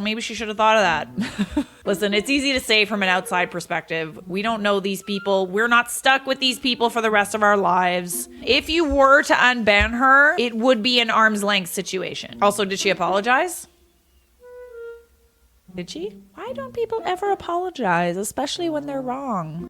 Maybe she should have thought of that. Listen, it's easy to say from an outside perspective. We don't know these people. We're not stuck with these people for the rest of our lives. If you were to unban her, it would be an arm's length situation. Also, did she apologize? Did she? Why don't people ever apologize, especially when they're wrong?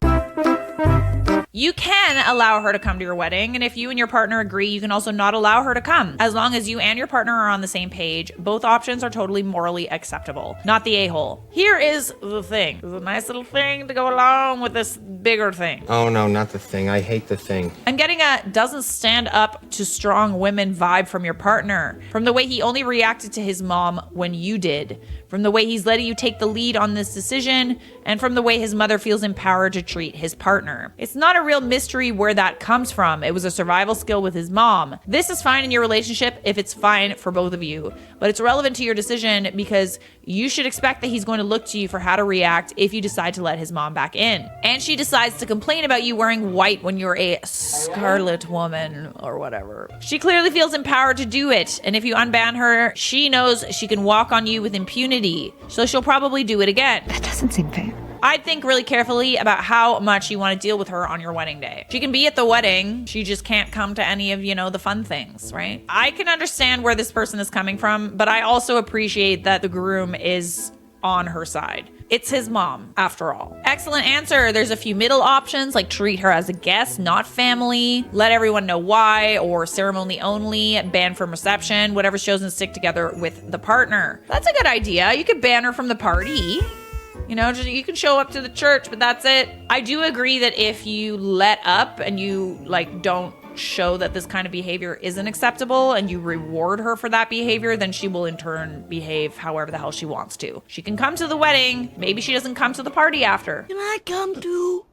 You can allow her to come to your wedding, and if you and your partner agree, you can also not allow her to come. As long as you and your partner are on the same page, both options are totally morally acceptable. Not the a-hole. Here is the thing. There's a nice little thing to go along with this bigger thing. Oh no, not the thing. I hate the thing. I'm getting a doesn't stand up to strong women vibe from your partner. From the way he only reacted to his mom when you did. From the way he's letting you take the lead on this decision, and from the way his mother feels empowered to treat his partner. It's not a real mystery where that comes from. It was a survival skill with his mom. This is fine in your relationship if it's fine for both of you, but it's relevant to your decision because you should expect that he's going to look to you for how to react if you decide to let his mom back in. And she decides to complain about you wearing white when you're a scarlet woman or whatever. She clearly feels empowered to do it, and if you unban her, she knows she can walk on you with impunity, so she'll probably do it again. That doesn't seem fair. I'd think really carefully about how much you want to deal with her on your wedding day. She can be at the wedding, she just can't come to any of, the fun things, right? I can understand where this person is coming from, but I also appreciate that the groom is on her side. It's his mom, after all. Excellent answer. There's a few middle options, like treat her as a guest, not family, let everyone know why, or ceremony only, ban from reception, whatever's chosen to stick together with the partner. That's a good idea. You could ban her from the party. You can show up to the church, but that's it. I do agree that if you let up and you don't show that this kind of behavior isn't acceptable and you reward her for that behavior, then she will in turn behave however the hell she wants to. She can come to the wedding. Maybe she doesn't come to the party after. Can I come too?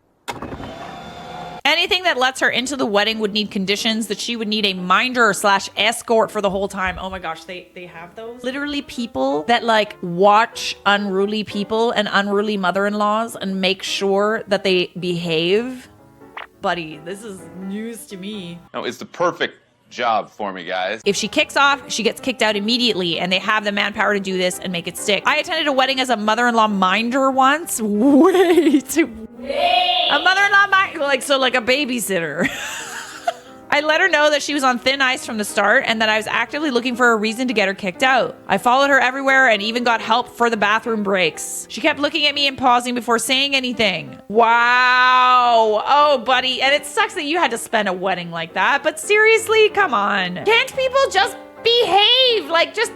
Anything that lets her into the wedding would need conditions that she would need a minder/escort for the whole time. Oh my gosh, they have those? Literally people that watch unruly people and unruly mother-in-laws and make sure that they behave. Buddy, this is news to me. No, it's the perfect job for me, guys. If she kicks off, she gets kicked out immediately, and they have the manpower to do this and make it stick. I attended a wedding as a mother-in-law minder once. Wait. A mother-in-law minder, like a babysitter. I let her know that she was on thin ice from the start and that I was actively looking for a reason to get her kicked out. I followed her everywhere and even got help for the bathroom breaks. She kept looking at me and pausing before saying anything. Wow. Oh, buddy. And it sucks that you had to spend a wedding like that, but seriously, come on. Can't people just behave? Just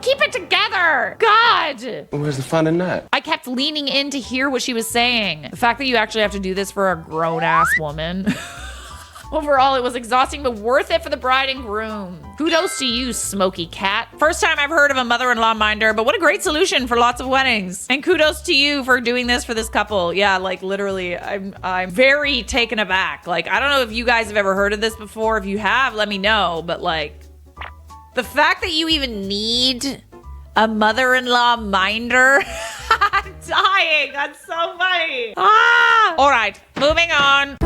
keep it together. God. Where's the fun in that? I kept leaning in to hear what she was saying. The fact that you actually have to do this for a grown-ass woman. Overall, it was exhausting, but worth it for the bride and groom. Kudos to you, smoky cat. First time I've heard of a mother-in-law minder, but what a great solution for lots of weddings. And kudos to you for doing this for this couple. Yeah, literally, I'm very taken aback. I don't know if you guys have ever heard of this before. If you have, let me know. But the fact that you even need a mother-in-law minder. I'm dying. That's so funny. All right, moving on.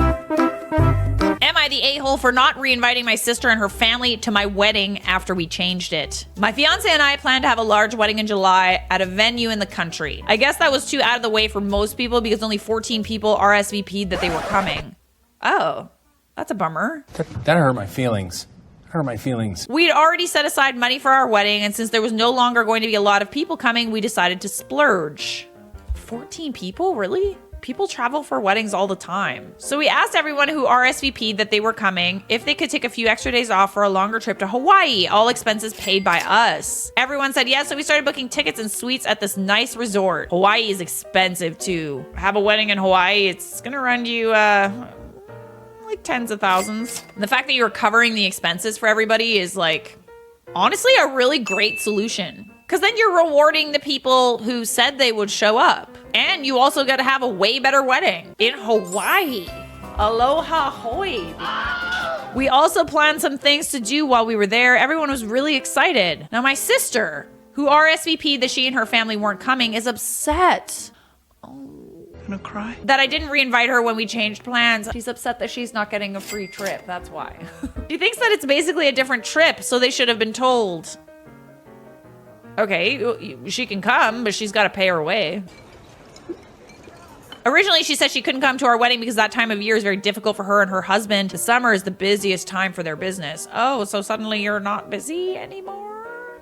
Am I the a-hole for not re-inviting my sister and her family to my wedding after we changed it? My fiance and I plan to have a large wedding in July at a venue in the country. I guess that was too out of the way for most people because only 14 people RSVP'd that they were coming. Oh, that's a bummer. That hurt my feelings. We'd already set aside money for our wedding, and since there was no longer going to be a lot of people coming, we decided to splurge. 14 people? Really? People travel for weddings all the time. So we asked everyone who RSVP'd that they were coming if they could take a few extra days off for a longer trip to Hawaii, all expenses paid by us. Everyone said yes, so we started booking tickets and suites at this nice resort. Hawaii is expensive too. Have a wedding in Hawaii, it's gonna run you tens of thousands. And the fact that you're covering the expenses for everybody is honestly a really great solution. Because then you're rewarding the people who said they would show up. And you also got to have a way better wedding in Hawaii. Aloha Hoi. We also planned some things to do while we were there. Everyone was really excited. Now my sister, who RSVP'd that she and her family weren't coming, is upset. Gonna cry? That I didn't re-invite her when we changed plans. She's upset that she's not getting a free trip. That's why. She thinks that it's basically a different trip, so they should have been told. Okay, she can come, but she's got to pay her way. Originally, she said she couldn't come to our wedding because that time of year is very difficult for her and her husband. The summer is the busiest time for their business. Oh, so suddenly you're not busy anymore?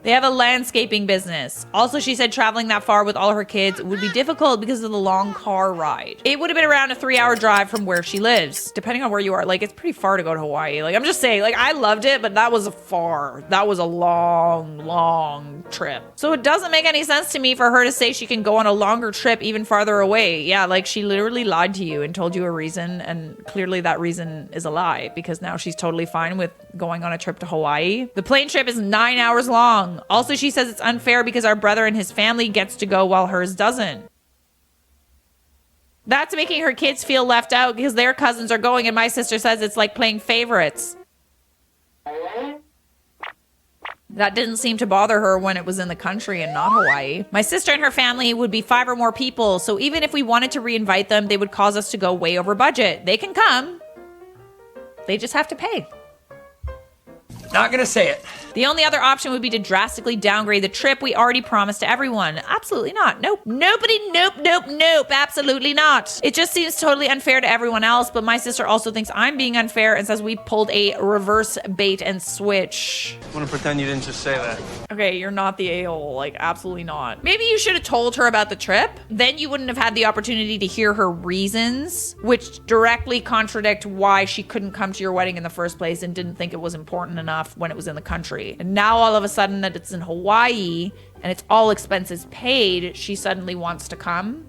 They have a landscaping business. Also, she said traveling that far with all her kids would be difficult because of the long car ride. It would have been around a 3-hour drive from where she lives, depending on where you are. Like, it's pretty far to go to Hawaii. Like, I'm just saying, like, I loved it, but that was that was a long trip. So it doesn't make any sense to me for her to say she can go on a longer trip even farther away. Yeah, like, she literally lied to you and told you a reason, and clearly that reason is a lie because now she's totally fine with going on a trip to Hawaii. The plane trip is 9 hours long. Also, she says it's unfair because our brother and his family gets to go while hers doesn't. That's making her kids feel left out because their cousins are going, and my sister says it's like playing favorites. That didn't seem to bother her when it was in the country and not Hawaii. My sister and her family would be 5 or more people, so even if we wanted to reinvite them, they would cause us to go way over budget. They can come. They just have to pay. Not gonna say it. The only other option would be to drastically downgrade the trip we already promised to everyone. Absolutely not. Nope. Nobody. Nope. Absolutely not. It just seems totally unfair to everyone else, but my sister also thinks I'm being unfair and says we pulled a reverse bait and switch. I'm gonna pretend you didn't just say that. Okay, you're not the a-hole. Like, absolutely not. Maybe you should have told her about the trip. Then you wouldn't have had the opportunity to hear her reasons, which directly contradict why she couldn't come to your wedding in the first place and didn't think it was important enough when it was in the country. And now all of a sudden that it's in Hawaii and it's all expenses paid, she suddenly wants to come.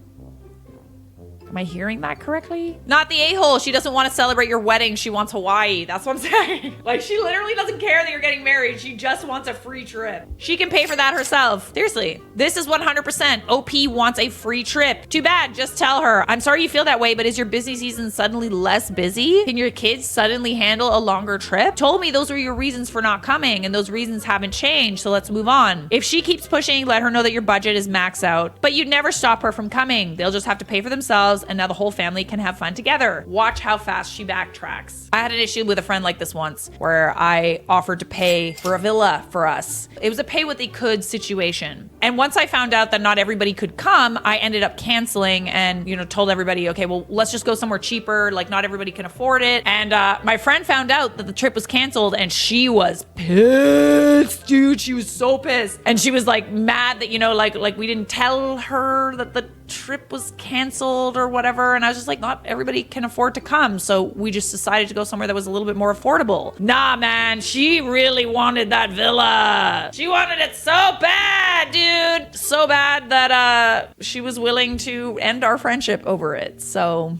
Am I hearing that correctly? Not the a-hole. She doesn't want to celebrate your wedding. She wants Hawaii. That's what I'm saying. Like, she literally doesn't care that you're getting married. She just wants a free trip. She can pay for that herself. Seriously. This is 100%. OP wants a free trip. Too bad. Just tell her. I'm sorry you feel that way, but is your busy season suddenly less busy? Can your kids suddenly handle a longer trip? Told me those were your reasons for not coming, and those reasons haven't changed, so let's move on. If she keeps pushing, let her know that your budget is max out, but you'd never stop her from coming. They'll just have to pay for themselves, and now the whole family can have fun together. Watch how fast she backtracks. I had an issue with a friend like this once where I offered to pay for a villa for us. It was a pay what they could situation. And once I found out that not everybody could come, I ended up canceling and, told everybody, okay, well, let's just go somewhere cheaper. Like, not everybody can afford it. And my friend found out that the trip was canceled and she was pissed, dude. She was so pissed. And she was like mad that, like we didn't tell her that the trip was canceled or whatever. And I was just like, not everybody can afford to come. So we just decided to go somewhere that was a little bit more affordable. Nah, man, she really wanted that villa. She wanted it so bad, dude. So bad that she was willing to end our friendship over it. So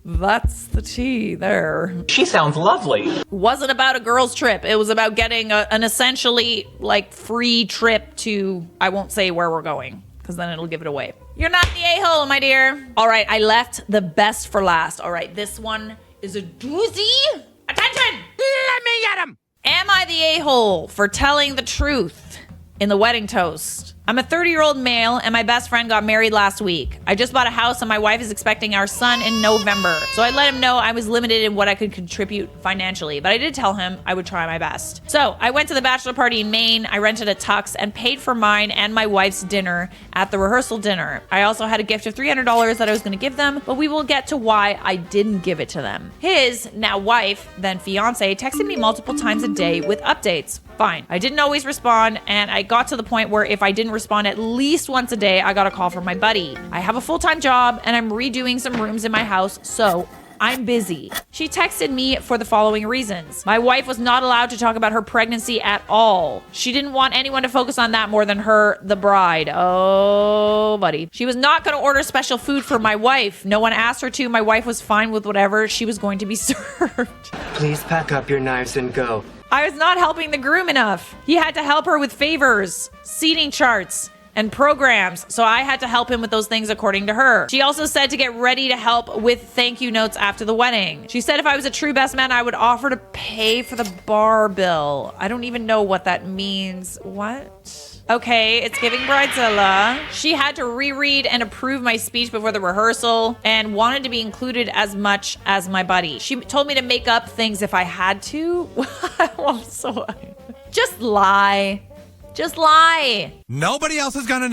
that's the tea there. She sounds lovely. Wasn't about a girls' trip. It was about getting an essentially like free trip to, I won't say where we're going, because then it'll give it away. You're not the a-hole, my dear. All right, I left the best for last. All right, this one is a doozy. Attention! Let me get him! Am I the a-hole for telling the truth in the wedding toast? I'm a 30-year-old male and my best friend got married last week. I just bought a house and my wife is expecting our son in November. So I let him know I was limited in what I could contribute financially, but I did tell him I would try my best. So I went to the bachelor party in Maine, I rented a tux and paid for mine and my wife's dinner at the rehearsal dinner. I also had a gift of $300 that I was gonna give them, but we will get to why I didn't give it to them. His, now wife, then fiance, texted me multiple times a day with updates. Fine. I didn't always respond, and I got to the point where if I didn't respond at least once a day, I got a call from my buddy. I have a full-time job, and I'm redoing some rooms in my house, so I'm busy. She texted me for the following reasons. My wife was not allowed to talk about her pregnancy at all. She didn't want anyone to focus on that more than her, the bride. Oh, buddy. She was not going to order special food for my wife. No one asked her to. My wife was fine with whatever she was going to be served. Please pack up your knives and go. I was not helping the groom enough. He had to help her with favors, seating charts, and programs, so I had to help him with those things according to her. She also said to get ready to help with thank you notes after the wedding. She said if I was a true best man, I would offer to pay for the bar bill. I don't even know what that means. What? Okay, it's giving Bridezilla. She had to reread and approve my speech before the rehearsal and wanted to be included as much as my buddy. She told me to make up things if I had to. Well, so just lie. Just lie. Nobody else is gonna know.